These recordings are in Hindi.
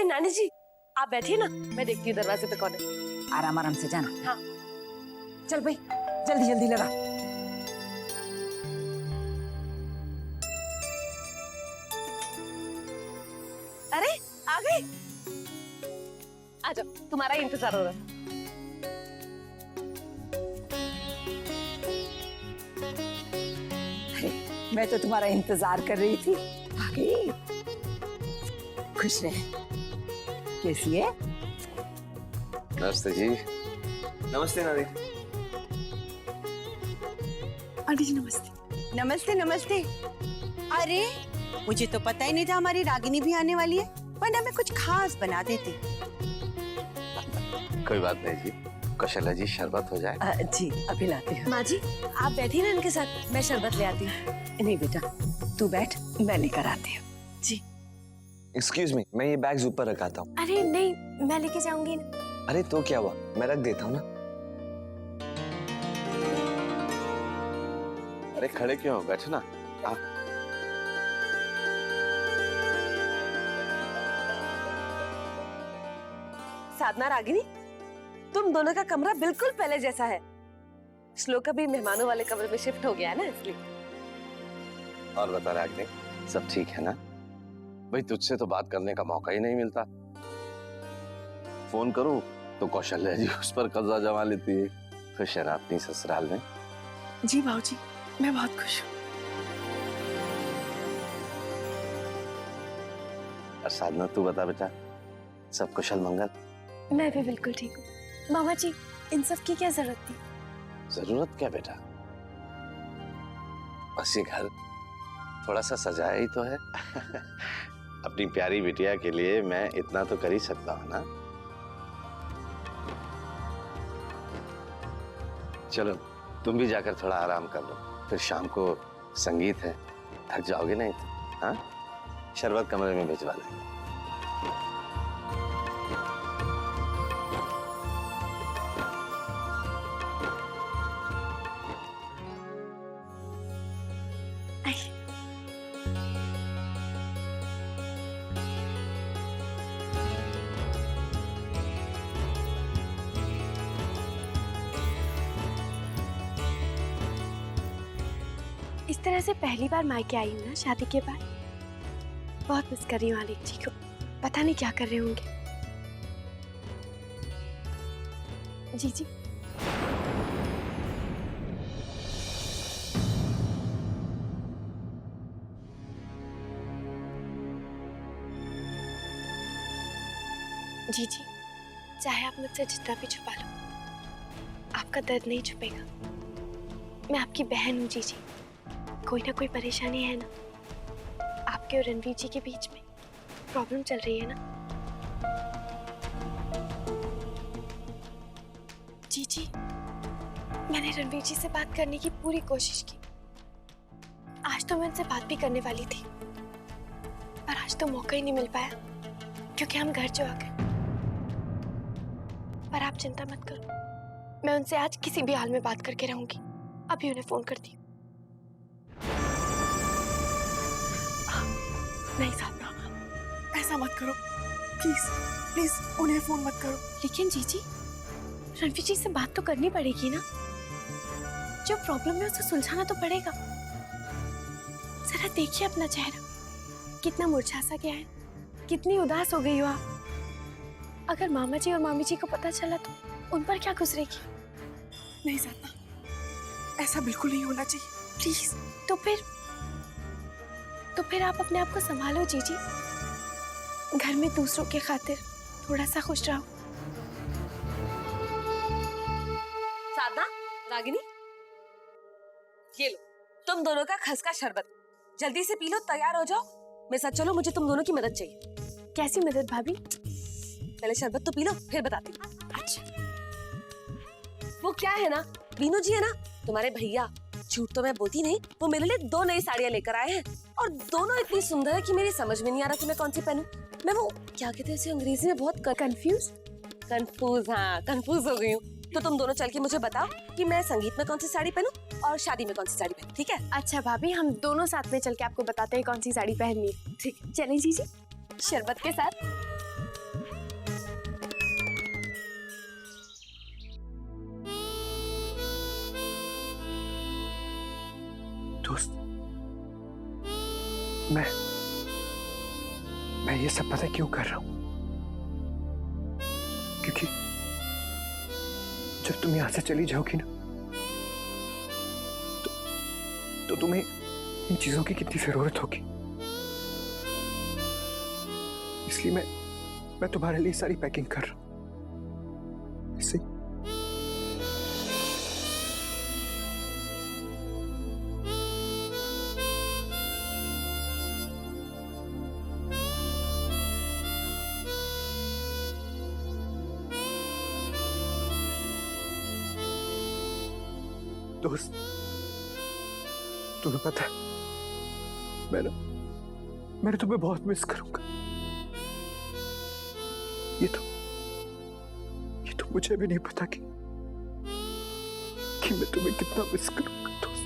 नानी जी आप बैठिए ना, मैं देखती हूँ दरवाजे पे कौन है। आराम आराम से जाना। हाँ चल भाई जल्दी जल्दी लगा। अरे आ गए, आ जाओ, तुम्हारा ही इंतजार हो रहा था। मैं तो तुम्हारा इंतजार कर रही थी, आ गई। खुश रहे। कैसी है? नमस्ते जी। नमस्ते नानी। अरे नमस्ते। नमस्ते नमस्ते। अरे मुझे तो पता ही नहीं था हमारी रागिनी भी आने वाली है, वरना मैं कुछ खास बना देती। कोई बात नहीं जी, कौशल्या जी शरबत हो जाए। जी अभी लाती हूँ। माँ जी आप बैठिए ना इनके साथ, मैं शरबत ले आती हूँ। नहीं बेटा तू बैठ, मैं लेकर आती हूँ। जी। एक्सक्यूज मी, मैं ये बैग्स ऊपर रखाता हूँ। अरे नहीं मैं लेके जाऊंगी। अरे तो क्या हुआ, मैं रख देता हूँ ना। अरे खड़े क्यों हो, बैठो ना। साधना रागिनी, तुम दोनों का कमरा बिल्कुल पहले जैसा है। श्लोक भी मेहमानों वाले कमरे में शिफ्ट हो गया है ना, इसलिए। और बता रागिनी, सब ठीक है ना? भाई तुझसे तो बात करने का मौका ही नहीं मिलता। फोन करूं तो कौशल्या जी उस पर कब्जा जमा लेती है। खुश है ना अपनी ससुराल में? जी बाबूजी, मैं बहुत खुश हूँ। और साधना तू बता बेटा, सब कुशल मंगल? मैं भी बिल्कुल ठीक हूँ। मामा जी इन सब की क्या जरूरत थी? जरूरत क्या बेटा, बस ये घर थोड़ा सा सजाया ही तो है। अपनी प्यारी बिटिया के लिए मैं इतना तो कर ही सकता हूँ ना। चलो तुम भी जाकर थोड़ा आराम कर लो, फिर शाम को संगीत है, थक जाओगे नहीं तो। हाँ, शरबत कमरे में भिजवा देंगे। इस तरह से पहली बार मायके आई हूँ ना शादी के बाद। बहुत मिस कर रही हूँ आलिक जी को, पता नहीं क्या कर रहे होंगे। जी जी जी जी, चाहे आप मुझसे जितना भी छुपा लो, आपका दर्द नहीं छुपेगा। मैं आपकी बहन हूँ जी जी, कोई ना कोई परेशानी है ना। आपके और रणवीर जी के बीच में प्रॉब्लम चल रही है ना। जी जी, मैंने रणवीर जी से बात करने की पूरी कोशिश की। आज तो मैं उनसे बात भी करने वाली थी, पर आज तो मौका ही नहीं मिल पाया क्योंकि हम घर जो आ गए। पर आप चिंता मत करो, मैं उनसे आज किसी भी हाल में बात करके रहूंगी। अभी उन्हें फोन करती हूँ। नहीं साधना, ऐसा मत करो, प्लीज प्लीज उन्हें फोन मत करो। लेकिन जीजी, रणवीर जी से बात तो करनी पड़ेगी ना। जो प्रॉब्लम है उसे सुलझाना तो पड़ेगा। जरा देखिए अपना चेहरा, कितना मुरझा सा गया है, कितनी उदास हो गई हो आप। अगर मामा जी और मामी जी को पता चला तो उन पर क्या गुजरेगी। नहीं साधना, ऐसा बिल्कुल नहीं होना चाहिए, प्लीज। तो फिर आप अपने आप को संभालो जीजी। घर में दूसरों के खातिर थोड़ा सा खुश रहो। साधना, रागिनी, ये लो तुम दोनों का खसका शरबत, जल्दी से पी लो, तैयार हो जाओ, मेरे साथ चलो, मुझे तुम दोनों की मदद चाहिए। कैसी मदद भाभी? पहले शरबत तो पी लो, फिर बताती हूँ। अच्छा। वो क्या है ना, बीनू जी है ना तुम्हारे भैया, झूठ तो मैं बोलती नहीं, वो मेरे लिए 2 नई साड़ियाँ लेकर आए हैं और दोनों इतनी सुंदर है कि मेरी समझ में नहीं आ रहा कि मैं कौन सी पहनूं। मैं वो क्या कहते हैं इसे अंग्रेजी में, बहुत कंफ्यूज हो गई हूँ। तो तुम दोनों चल के मुझे बताओ कि मैं संगीत में कौन सी साड़ी पहनूं और शादी में कौन सी साड़ी पहनूं, ठीक है? अच्छा भाभी, हम दोनों साथ में चल के आपको बताते हैं कौन सी साड़ी पहननी है। ठीक है, चलें जीजी, शरबत के साथ। दोस्त, मैं ये सब पता क्यों कर रहा हूं? क्योंकि जब तुम यहां से चली जाओगी ना, तो तुम्हें इन चीजों की कितनी जरूरत होगी। इसलिए मैं तुम्हारे लिए सारी पैकिंग कर रहा हूं। इससे दोस्त, तुम्हें पता है मैं तुम्हें बहुत मिस करूंगा। ये तो मुझे भी नहीं पता कि मैं तुम्हें कितना मिस करूंगा दोस्त।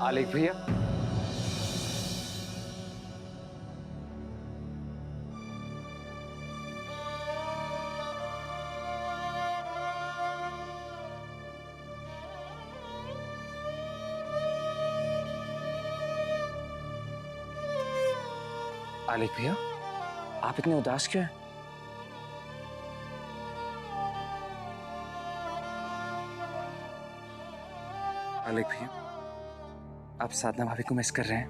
आलेख भैया, आलेख भैया, आप इतने उदास क्यों हैं? आलेख भैया, आप साधना भाभी को मिस कर रहे हैं?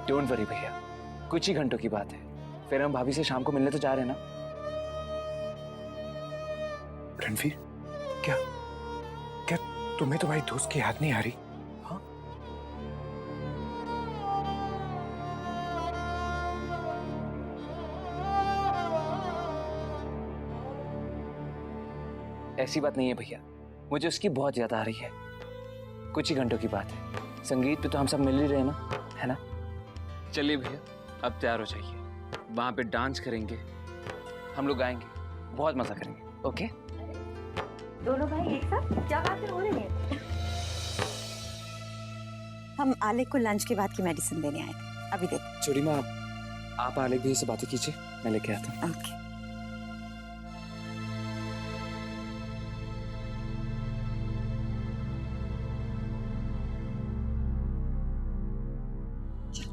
डोंट वरी भैया, कुछ ही घंटों की बात है, फिर हम भाभी से शाम को मिलने तो जा रहे हैं ना। रणवीर, क्या तुम्हें तुम्हारी दोस्त की याद नहीं आ रही? हाँ? ऐसी बात नहीं है भैया, मुझे उसकी बहुत याद आ रही है। कुछ ही घंटों की बात है, संगीत पे तो हम सब मिल ही रहे ना, है ना? चलिए भैया, अब तैयार हो जाइए, वहां पे डांस करेंगे, हम लोग गाएंगे, बहुत मजा करेंगे। ओके? दोनों भाई एक साथ क्या बातें हो रही हैं? हम आलेख को लंच के बाद की मेडिसिन देने आए थे, अभी देते। छोटी माँ, आप आलेख भैया से बातें कीजिए, मैं लेके आता हूँ। ओके।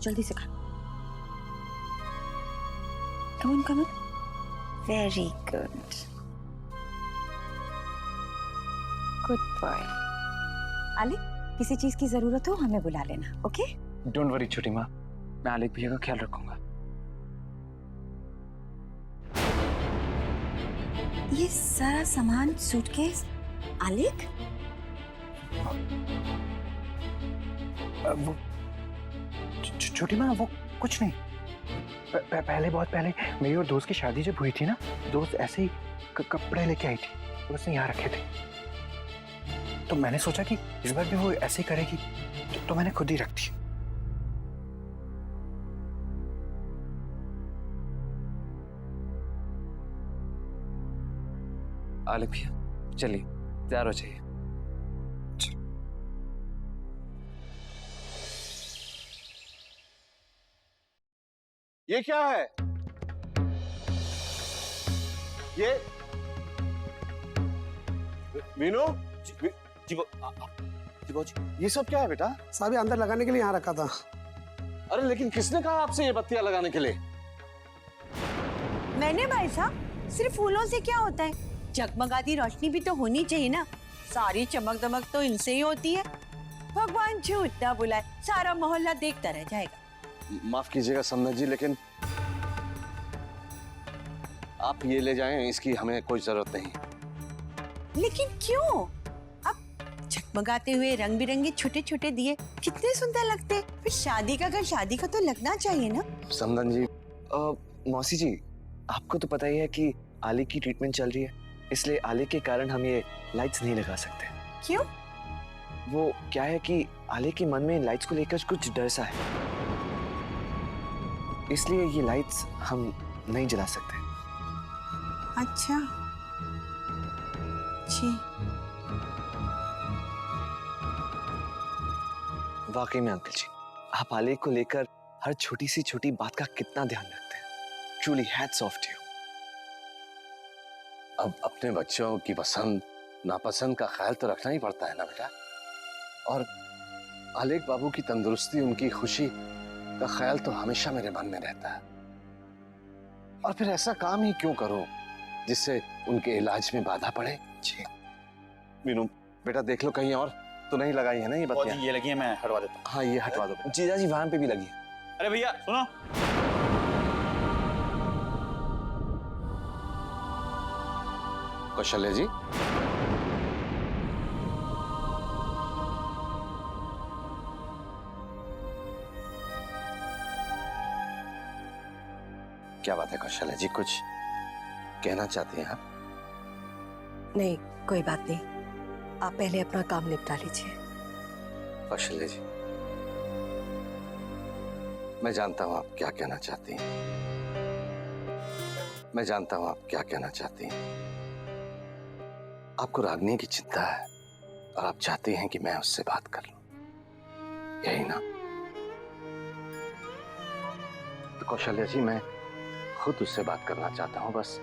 जल्दी से खा। Come on come on. Very good, good boy. आलेख, किसी चीज की जरूरत हो हमें बुला लेना, ओके? डोंट वरी छोटी माँ, मैं आलेख भैया का ख्याल रखूंगा। ये सारा सामान सूटकेस आलेख? वो छोटी माँ, वो कुछ नहीं। पहले, बहुत पहले मेरी और दोस्त की शादी जब हुई थी ना, दोस्त ऐसे ही कपड़े लेके आई थी और उसने यहाँ रखे थे, तो मैंने सोचा कि इस बार भी वो ऐसे ही करेगी, तो मैंने खुद ही रख दी। आलेख भैया, चलिए तैयार हो जाइए। ये क्या है? ये मीनू जी वो जी। ये सब क्या है बेटा? साहब ये अंदर लगाने के लिए यहाँ रखा था। अरे लेकिन किसने कहा आपसे ये बत्तियां लगाने के लिए? मैंने भाई साहब, सिर्फ फूलों से क्या होता है, जगमगाती रोशनी भी तो होनी चाहिए ना। सारी चमक दमक तो इनसे ही होती है। भगवान झूठ ना बुलाए, सारा मोहल्ला देखता रह जाएगा। माफ कीजिएगा समझ जी, लेकिन आप ये ले जाएं, इसकी हमें कोई जरूरत नहीं। लेकिन क्यों? अब जगमगाते हुए रंग बिरंगे छोटे छोटे दिए कितने सुंदर लगते हैं। फिर शादी का घर शादी का तो लगना चाहिए ना। समदन जी, मौसी जी, आपको तो पता ही है कि आले की ट्रीटमेंट चल रही है, इसलिए आले के कारण हम ये लाइट्स नहीं लगा सकते। क्यों? वो क्या है कि आले के मन में लाइट्स को लेकर कुछ डर सा है, इसलिए ये लाइट्स हम नहीं जला सकते। अच्छा जी। वाकई में अंकल जी, आप आले को लेकर हर छोटी सी छोटी बात का कितना ध्यान रखते हैं। Truly hats off to you. अब अपने बच्चों की पसंद नापसंद का ख्याल तो रखना ही पड़ता है ना बेटा। और आलेख बाबू की तंदुरुस्ती, उनकी खुशी का ख्याल तो हमेशा मेरे मन में रहता है। और फिर ऐसा काम ही क्यों करूं जिससे उनके इलाज में बाधा पड़े। जी मीनू बेटा देख लो कहीं और तो नहीं लगाई है ना ये बत्तियां? ये लगी है, मैं हटवा देता हूँ। हाँ ये हटवा दो बेटा। जीजा जी वहां पे भी लगी है। अरे भैया सुनो, कौशल्या जी, क्या बात है कौशल्या जी, कुछ कहना चाहती हैं आप? नहीं कोई बात नहीं, आप पहले अपना काम निपटा लीजिए। कौशल्या जी, मैं जानता हूं आप क्या कहना चाहती हैं, मैं जानता हूं आप क्या कहना चाहती हैं। आपको रागनी की चिंता है और आप चाहती हैं कि मैं उससे बात कर लूं, यही ना? तो कौशल्या जी, मैं खुद उससे बात करना चाहता हूं, बस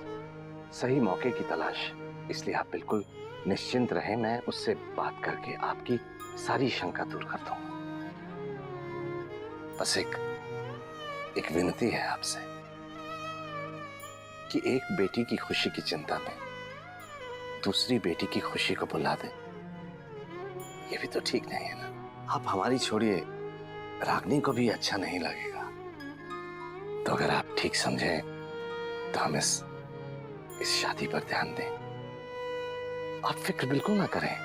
सही मौके की तलाश। इसलिए आप बिल्कुल निश्चिंत रहें, मैं उससे बात करके आपकी सारी शंका दूर कर दूंगा। बस एक विनती है आपसे कि एक बेटी की खुशी की चिंता में दूसरी बेटी की खुशी को भुला दें, ये भी तो ठीक नहीं है ना। आप हमारी छोड़िए, रागनी को भी अच्छा नहीं लगेगा। तो अगर आप ठीक समझें तो हम इस शादी पर ध्यान दें। आप फिक्र बिल्कुल ना करें,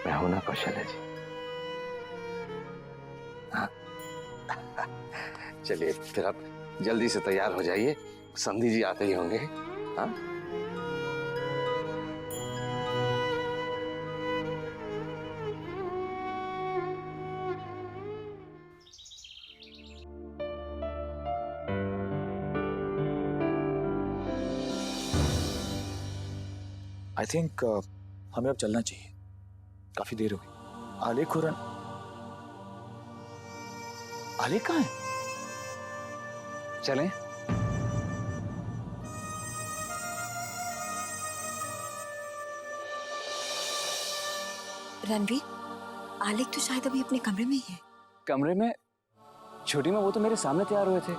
मैं हूं ना कौशल्या जी। हाँ चलिए फिर आप जल्दी से तैयार हो जाइए, समधी जी आते ही होंगे। हाँ आई थिंक हमें अब चलना चाहिए, काफी देर हो गई। आलेख और आलेख कहाँ है? चलें? रणवीर, आलेख तो शायद अभी अपने कमरे में ही है। कमरे में? छोटी माँ वो तो मेरे सामने तैयार हुए थे।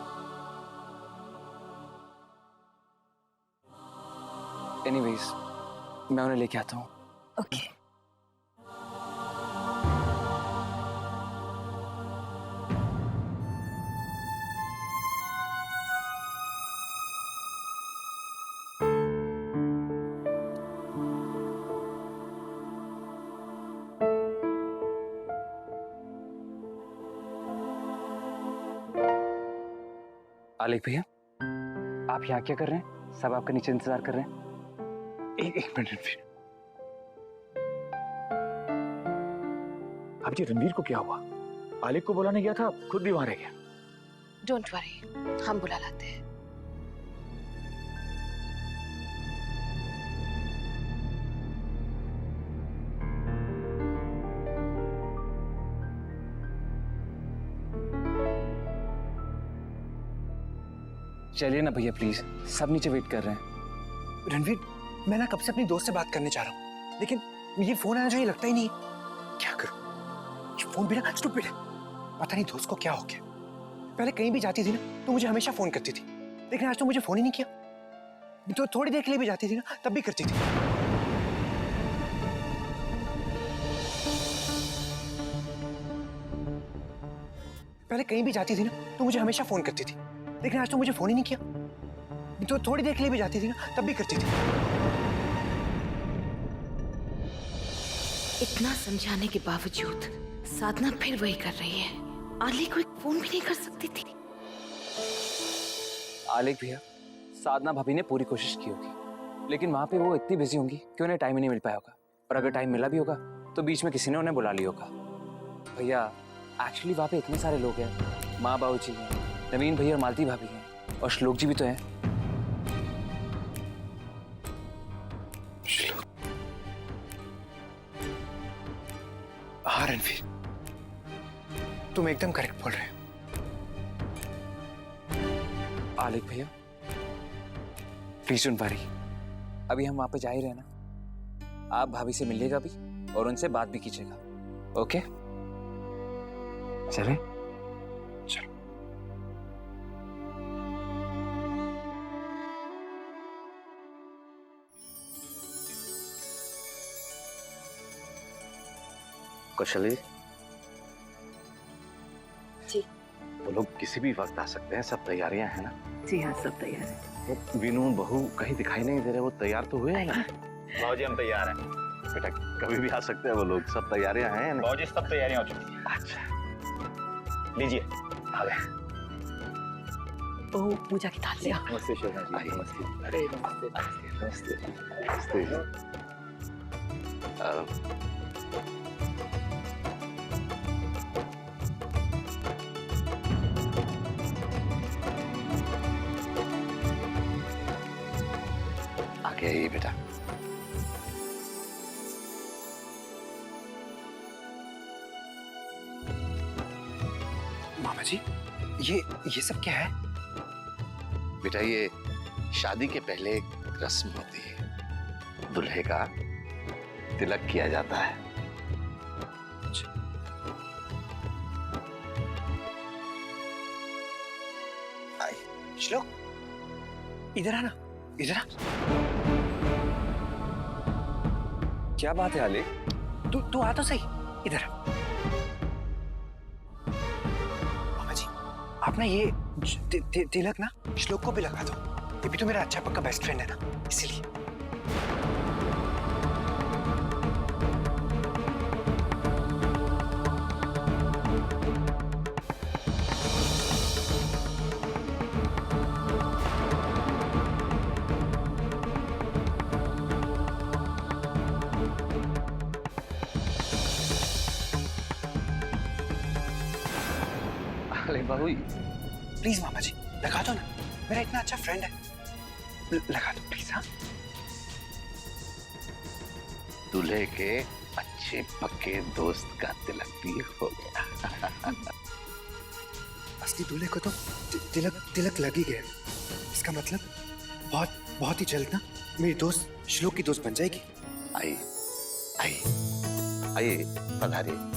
एनीवेज, मैं उन्हें लेके आता हूँ। ओके। आलेख भैया, आप यहाँ क्या कर रहे हैं? सब आपका नीचे इंतजार कर रहे हैं। एक मिनट रणवीर। अब जी रणवीर को क्या हुआ? आलेख को बुलाने गया था, खुद भी वहां रह गया। डोंट वरी, हम बुला लाते हैं। चलिए ना भैया प्लीज, सब नीचे वेट कर रहे हैं। रणवीर, मैं ना कब से अपनी दोस्त से बात करने चाह रहा हूँ, लेकिन ये फोन आना चाहिए लगता ही नहीं। क्या करूँ? ये फोन भी ना स्टूपिड है। पता नहीं दोस्त को क्या हो गया। पहले कहीं भी जाती थी ना तो मुझे हमेशा फोन करती थी, लेकिन आज तो मुझे फोन ही नहीं किया। तो थोड़ी देर के लिए भी जाती थी ना तब भी करती थी। पहले कहीं भी जाती थी ना तो मुझे हमेशा फोन करती थी, लेकिन आज तो मुझे फोन ही नहीं किया। तो थोड़ी देर के लिए भी जाती थी ना तब भी करती थी। इतना समझाने के बावजूद साधना फिर वही कर रही है। आले को एक फोन भी नहीं कर सकती थी। आलेख भैया, साधना भाभी ने पूरी कोशिश की होगी, लेकिन वहां पे वो इतनी बिजी होंगी कि उन्हें टाइम ही नहीं मिल पाया होगा। और अगर टाइम मिला भी होगा तो बीच में किसी ने उन्हें बुला लिया होगा। भैया एक्चुअली वहां पे इतने सारे लोग हैं, माँ बाबू जी हैं, नवीन भैया और मालती भाभी हैं, और श्लोक जी भी तो हैं। हाँ रणवीर, तुम एकदम करेक्ट बोल रहे हो। आलेख भैया प्लीज डोंट वरी, अभी हम वहां पे जा ही रहे ना। आप भाभी से मिलिएगा भी और उनसे बात भी कीजिएगा। ओके चलें? चलो। कौशली जी। वो लोग किसी भी वक्त आ सकते हैं, सब तैयारियां हैं ना? जी हाँ, सब तैयार है। वो विनू बहू कहीं दिखाई नहीं दे रहे, वो तैयार तो हुए हैं ना? बाबूजी हम तैयार हैं। बेटा कभी भी आ सकते हैं वो लोग, सब तैयारियां हैं ना? बाबूजी सब तैयारियां हो चुकी हैं। अच्छा लीजिए। आ गए। बहू पूजा की थाल लिया। नमस्ते शोभा जी। आइए। नमस्ते। अरे नमस्ते नमस्ते नमस्ते नमस्ते। जी। आगे आइए बेटा। मामा जी, ये सब क्या है? बेटा ये शादी के पहले एक रस्म होती है, दूल्हे का तिलक किया जाता है। श्लोक, इधर आना, इधर आ। क्या बात है आलेख? तू आ तो सही, इधर आ। मामा जी, आप ना ये तिलक ना श्लोक को भी लगा दो। ये भी तो मेरा अच्छा पक्का बेस्ट फ्रेंड है ना, इसीलिए। अरे बहू प्लीज मामा जी लगा दो ना, मेरा इतना अच्छा फ्रेंड है। लगा दो प्लीज। हाँ, दूल्हे के अच्छे पक्के दोस्त का तिलक भी हो गया। असली दूल्हे को तो तिलक लग ही गया। इसका मतलब बहुत ही जल्द ना मेरी दोस्त श्लोक की दोस्त बन जाएगी। आइए आइए आइए, पधारिए।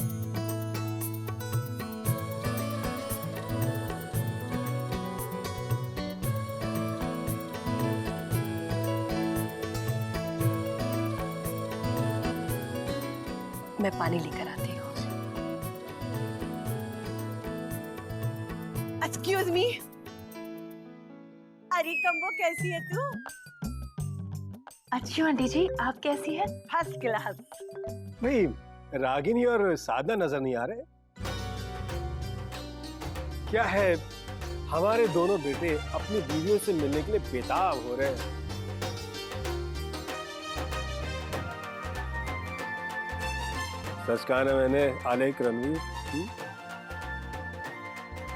मैं पानी लेकर आती हूँ। Excuse me. अरे कम्बो, कैसी है तू? अच्छी हूँ आंटी जी, आप कैसी हैं? First class. भाई रागिनी और साधना नजर नहीं आ रहे, क्या है? हमारे दोनों बेटे अपनी बीवियों से मिलने के लिए बेताब हो रहे हैं। सच कहा ना मैंने, आलेख रणवीर।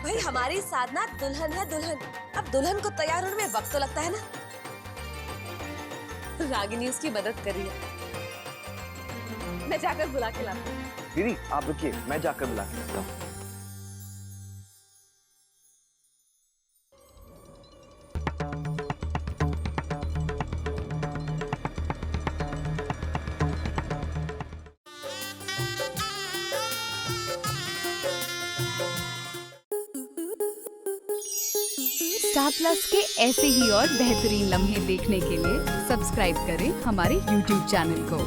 भाई हमारी साधना दुल्हन है, दुल्हन। अब दुल्हन को तैयार होने में वक्त तो लगता है ना। रागिनी उसकी मदद कर रही है। मैं जाकर बुला के लाती हूँ। दीदी आप रुकिए, मैं जाकर बुला के लाता हूँ। स्टार प्लस के ऐसे ही और बेहतरीन लम्हे देखने के लिए सब्सक्राइब करें हमारे YouTube चैनल को।